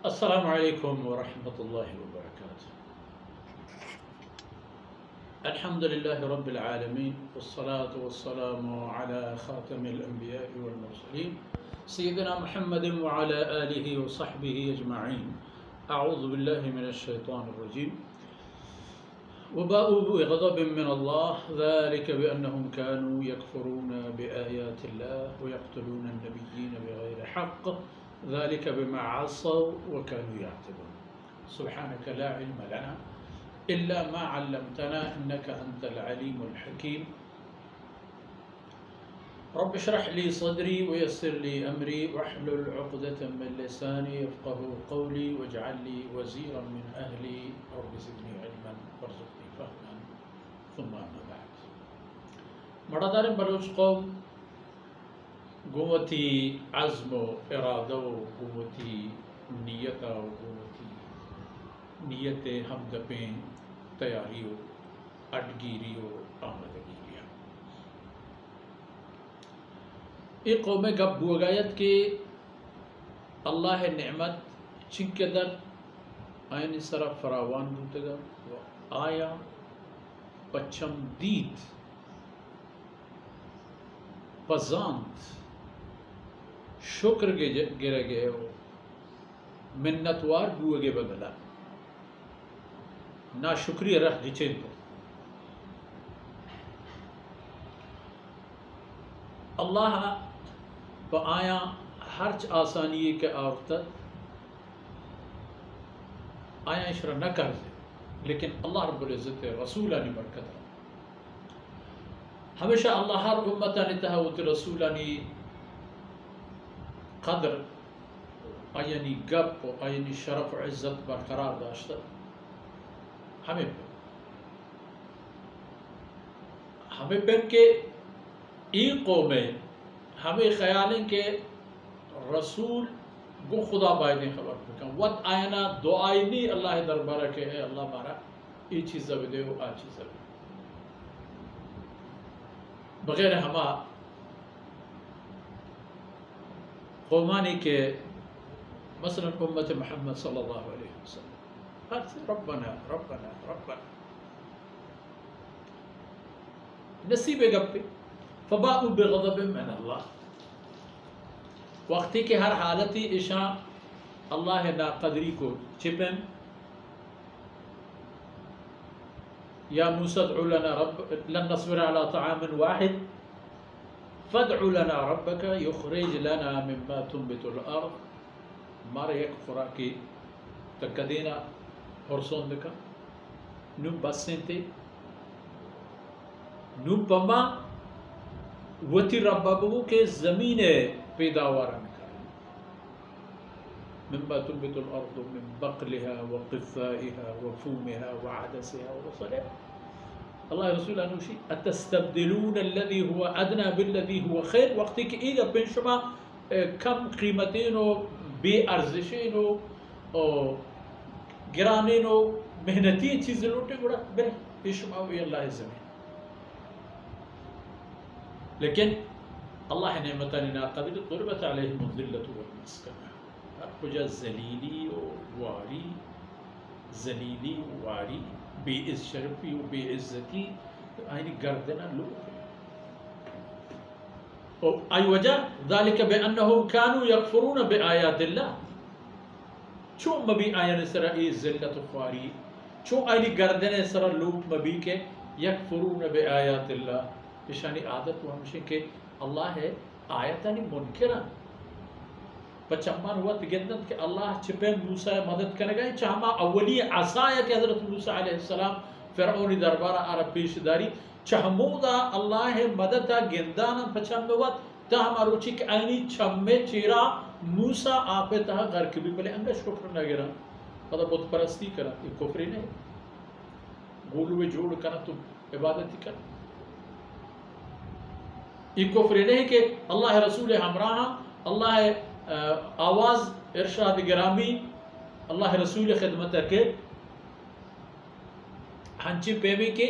السلام علیکم ورحمۃ اللہ وبرکاتہ۔ الحمد للہ رب العالمین والصلاة والسلام علی خاتم الانبیاء والمرسلین سیدنا محمد وعلی آلہ وصحبہ اجمعین۔ اعوذ باللہ من الشیطان الرجیم۔ وباءوا بغضب من اللہ ذلك بأنهم كانوا يكفرون بآیات اللہ ويقتلون النبیین بغیر حق ذلك بما عصوا وكانوا يعتدون۔ سبحانك لا علم لنا إلا ما علمتنا إنك أنت العليم الحكيم۔ رب اشرح لي صدري ويسر لي أمري واحلل عقدة من لساني يفقهوا قولي واجعل لي وزيرا من أهلي رب زدني علما وارزقني فهما ثم أما بعد۔ مردار بلوچ قوم قوتي عزم و ارادہ و قوتي نیت و قوتي نیت ہمدپیں تیاری و اٹگیری و آمدگیری۔ یہ قوم گب بوگایت کے اللہ نعمت چنکدر آئین سرا فراوان بودگا و آیا پچم دید پزانت شکر گرے گئے ہو منتوار بوگے بدلا نا شکریہ رہ جچین تو اللہ با آیا ہرچ آسانی کے آفتت آیا اشرا نہ کر دے، لیکن اللہ رب العزت رسولانی برکت ہمیشہ اللہ ہر امتانی تہوت رسولانی قدر آئینی گپ و آئینی شرف و عزت برقرار داشتا۔ ہمیں پھر کہ این قومیں ہمیں خیالیں کہ رسول گو خدا بائدیں خبر بکن وقت آئینا دعائنی اللہ دربارہ کہ اے اللہ بارہ ای چیز دے و آ چیز دے بغیر ہما قومانی کے مثلا امت محمد صلی اللہ علیہ وسلم ہر سے ربنا ربنا ربنا نصیب گپے فباءوا بغضب من اللہ، وقتی کہ ہر حالتی اشاں اللہ ناقدری کو چھپیں یا موسیٰ ادعو لنا لن نصبر على طعام واحد فادع لنا ربك يخرج لنا مما تنبت الارض مارا یک خوراکی تکدینا حرسون دکا نم بسیں تے نم پما وتی ربابو کے زمین پیداوارا نکالی مما تنبت الارض من بقلها وقثائها وفومها وعدسها وصلها۔ اللہ رسول انوشی اتستبدلون الذي هو ادنى بالذي هو خیر، وقتی کہ ایگا بین شما کم قیمتین و بے ارزشین و گرانین و محنتی چیزیں لوٹے گوڑا بے شما وی اللہ زمین، لیکن اللہ نعمتانی ناقدر ضربت علیہم الذلت والمسکنہ، ہر کجا ذلیلی و واری ذلیلی و واری بے شرفی و بے عزتی آئینی گردنا لوگ آئی وجہ ذالک بأنہم کانوا یکفرون بآیات اللہ، چون مبی آئین سر ای ذلت و خواری، چون آئینی گردن سر لوگ مبی کے یکفرون بآیات اللہ، اشانی عادت و ہمشہ کہ اللہ ہے آیتانی منکران پچمان ہوا تگندت کہ اللہ چھپے موسیٰ مدد کرنے گئے چاہما اولی عصایہ کہ حضرت موسیٰ علیہ السلام فرعونی دربارہ عرب پیش داری چہمودا اللہ مدد گندانا پچھم میں وقت تاہم روچی کہ آئینی چھمے چیرا موسیٰ آپے تاہا غر کبھی پلے انگش کفر نہ گرا خدا بت پرستی کرا، یہ کفری نہیں گولوے جوڑ کرنا تم عبادتی کرنا، یہ کفری نہیں کہ اللہ رسول ہمراہ اللہ آواز ارشاد گرامی اللہ رسول خدمت کے ہنچی پیمی کے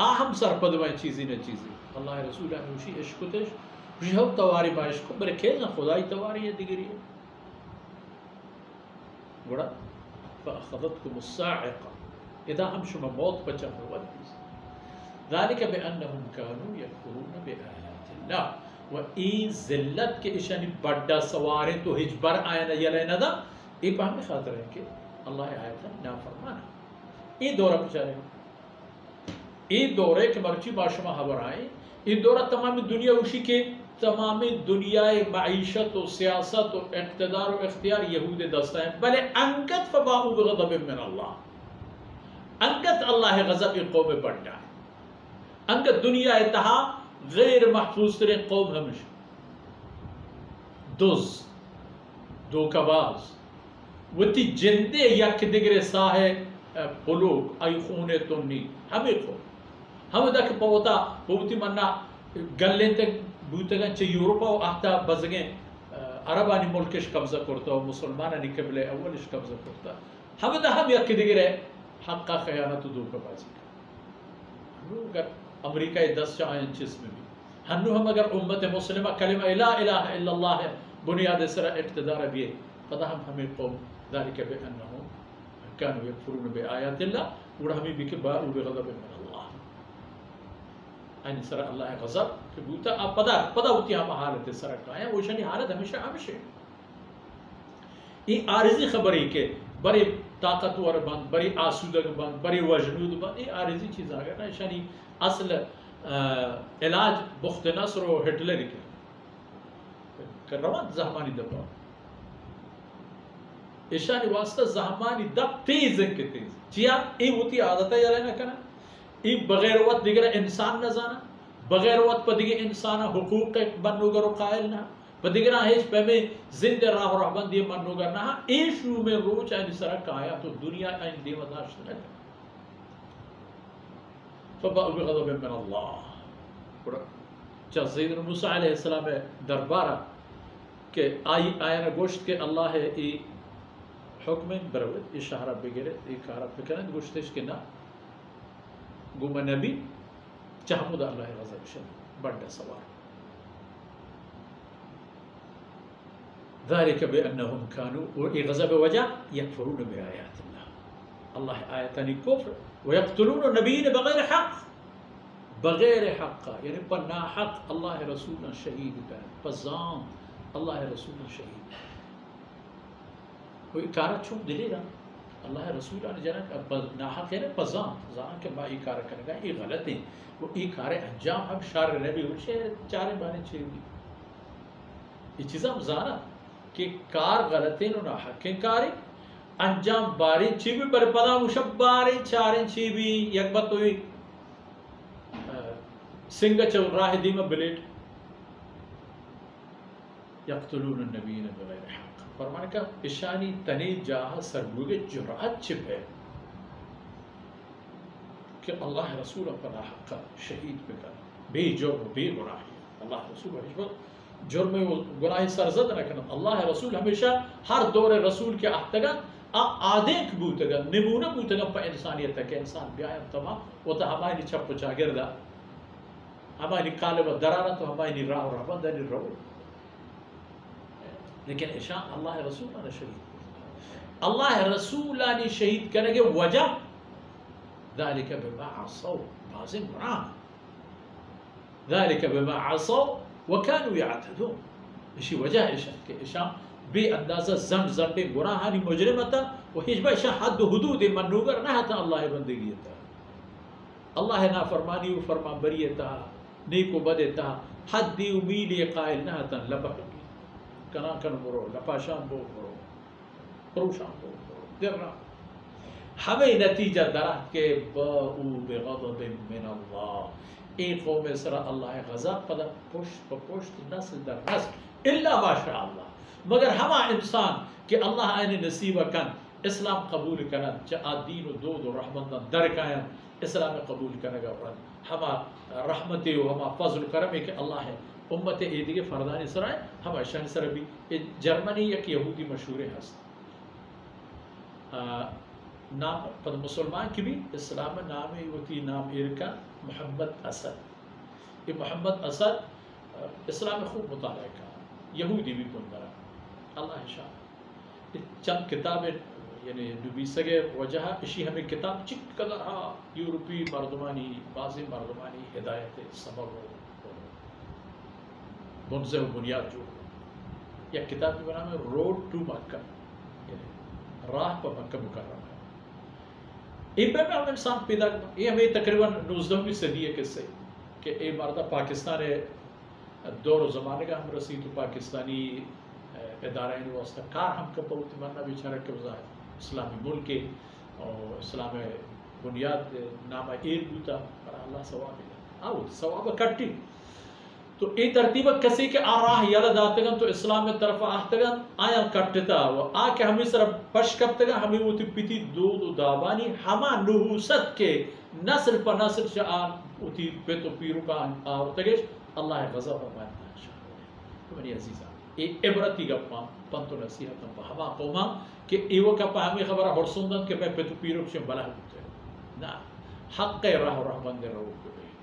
آہم سرپدوائیں چیزی نہ چیزی اللہ رسول ہنوشی عشقتش رجحب تواری با عشق برکیزا خدای تواری ہے دیگری ہے گوڑا فأخذتكم الصاعقة اذا ہم شما موت بچا ہوتی ذلك بأنهم كانوا يكفرون بآيات الله و این ذلت کے اشانی بڑا سوارے تو ہجبر آئینا یلینا دا ای پا ہمیں خاطر ہے کہ اللہ آیتا نافرمانا ای دورہ پچارے ای دورے کہ مرچی باشما حبر آئے ای دورہ تمام دنیا اوشی کے تمام دنیا معیشت و سیاست و اقتدار و اختیار یہود دستا ہے بلے انکت فباؤ بغضب من اللہ انکت اللہ غضب قوم بڑھا ہے انکت دنیا اتہا غیر محفوظ ترین قوم ہمش دوز دوکہ باز وتی جندے یک دگرے ساہے قلوب ای خونے تنی ہمیں خون ہم دا کہ پوتا پوتی مننا گلیں تک بوتگن چھ یوروپا و احتا بزگیں عربانی ملکش قبضہ کرتا و مسلمانانی قبل اولش قبضہ کرتا ہم دا ہم یک دگرے حقا خیانت و دوکہ بازی کا اگر امریکہ 10 چاہیں چیز میں بھی ہنو ہم اگر امت مسلمہ کلمہ لا الہ الا اللہ ہے بنیاد سرہ اقتدار بھی پتہ ہمیں قوم ذالک بأنہم کانوا یکفرون بآیات اللہ اور ہمیں بھی کہ باؤ بغضب من اللہ این سرہ اللہ غضب کہ بوتا آپ پدا ہوتی ہم حالت سرہ کھائیں وہ شنی حالت ہمیشہ ہمیشہ یہ عارضی خبری کہ بڑی طاقتور بند بڑی آسودگ بند بڑی وجنود بند یہ عارضی چیز آگیا نا شنی اصل علاج بخت نصر و ہٹلر کر روان زہمانی دبا اشانی واسطہ زہمانی دب تیز ہے کہ تیز چیا ای ہوتی عادت ہے یا لینا کنا ای بغیر وقت دیگر انسان نہ زانا بغیر وقت پا دیگر انسان حقوق بنوگر و قائل نہ پا دیگر آہیش پہ میں زندہ راہ و رحبان دی منوگر نہ ایشو میں روچ آئینی سرک آیا تو دنیا آئین دیوتاش نہ فباؤ بغضب من اللہ چاہ سیدنا موسیٰ علیہ السلام دربارہ کہ آئینہ گوشت کہ اللہ ہے ای حکم بروید ای شہرہ بگرد ای کارہ بکنند گوشتش کہ نا گوما نبی چاہمود اللہ غضب شد بڑا سوار ذالک بأنہم کانو اور ای غضب وجہ یکفرون بآیات اللہ اللہ آیتانی کفر ویقتلون نبیین بغیر حق بغیر حق یعنی پر نا حق اللہ رسول شہید کر پزام اللہ رسول شہید کوئی کارت چھوٹ دلی رہا اللہ رسول نے جنک نا حق ہے نا پزام زان کہ ما ای کار کرنے گا ای غلط ہیں وہ ای کار انجام ہم شار نبی ہوچے چارے بانے چھے ہوئی یہ چیزا مزانا کہ کار غلط ہیں نا حق کاری انجام باری چی بھی پر پدا مشب باری چاریں چی بھی یک بات ہوئی سنگا چل راہ دیمہ بلیٹ یقتلون النبیین بغیر حق فرمانے کا اشانی تنی جاہ سرگوگے جرات چپ ہے کہ اللہ رسول پر حق شہید بکر بے جرم بے گناہ اللہ رسول حجبت جرم گناہ سرزد نہ کرنا اللہ رسول ہمیشہ ہر دور رسول کے احتگان آدھیک بوتگا نمونہ بوتگا پا انسانیت کہ انسان بیایم تمام وہ تا ہماری چھپ چاگردہ ہماری قالب درارت و ہماری راہ رحمت دنی رو لیکن اشان اللہ رسول نے شہید اللہ رسول نے شہید کرنے کے وجہ ذالک بما عصوا بازم گناہ ذالک بما عصوا وكانوا يعتدون اسی وجہ اشان کہ اشان بے اندازہ زن زن بے گناہانی مجرمتا و ہجبہ اشان حد حدود منوگر نہ تا اللہ بندگیتا اللہ نافرمانی و فرمان بریتا نیکو بدتا حد دی امیلی قائل نہ تا لبک کنا کن برو لپاشان بو برو پروشان بو برو درنا ہمیں نتیجہ درہت کے باؤ بغضب من اللہ ایک قوم سرا اللہ غضب پدا پشت پشت نسل در نسل الا ما شاء اللہ مگر ہما انسان کہ اللہ آئین نصیبہ کن اسلام قبول کرن چاہ دین و دود و رحمتن درکائن اسلام قبول کرنگا ورن ہما رحمت و ہما فضل کرم ہے کہ اللہ ہے امت ایدی کے فردانی سرائے ہما شان سر بھی جرمنی یک یہودی مشہور ہست نام پد مسلمان کی بھی اسلام نام ہوتی نام ایرکا محمد اسد یہ محمد اسد اسلام خوب مطالعہ کا یہودی بھی کن درہ اللہ شاہ چند کتابیں یعنی نویسگه وجه اشی همه کتاب چک قدر ها یوروپی مردمانی بعضی مردمانی هدایت سبب و منزه و بنیاد جو یک کتاب کے نام ہے روڈ ٹو مکہ یعنی راہ پر مکہ مکرمہ ہے میں ہم انسان پیدا کرتا یہ ہمیں تقریباً 19ویں صدی ہے کس سے کہ اے مردہ پاکستان دور و زمانے کا ہم رسی تو پاکستانی ادارہ واسطہ کار ہم کا بہت مرنا بیچارہ کے وزا اسلامی ملک کے اور اسلام بنیاد نامہ ایک بوتا پر اللہ ثواب ہے آؤ ثواب کٹی تو ای ترتیب کسی کے راہ یلد آتگن تو اسلام میں طرف آتگن آیا کٹتا و آکے ہمیں سر پش کبتگن ہمیں وہ پیتی دود و دابانی ہما نحوست کے نسل پر نسل سے آن اتی پیتو پیرو کا آورتگش اللہ غضب و مانتا ہے تو منی عزیزہ ایک عبرتی گپا پنتو نصیحتا پا ہما قوما کہ ایوہ کپا ہمیں خبرہ حرسوندن کہ میں پیتو پیرو کشن بلا ہوتے ہیں نا حق راہ راہ بندے رہو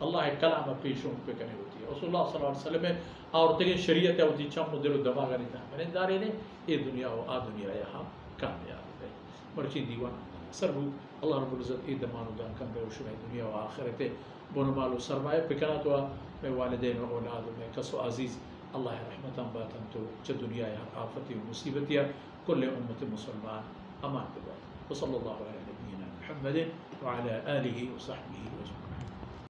اللہ کلام پیشوں پہ کرنے ہوتی ہے رسول اللہ صلی اللہ علیہ وسلم میں اور تک شریعت ہے ہوتی چم دل و دماغ نہیں تھا میں دارے نے اے دنیا و آ دنیا یہاں کامیاب ہے مرچی دیوان سر ہو اللہ رب العزت اے دمان و دان کم بے وشمہ دنیا و آخرت بون مال و سرمایہ پکنا تو میں والدین و اولاد میں کس و عزیز اللہ رحمتاً باتاً تو چھ دنیا یہاں آفتی و مصیبت یا کل امت مسلمان امان کے بعد وصلی اللہ علیہ نبینا محمد وعلى آلہ و صحبہ وجمعین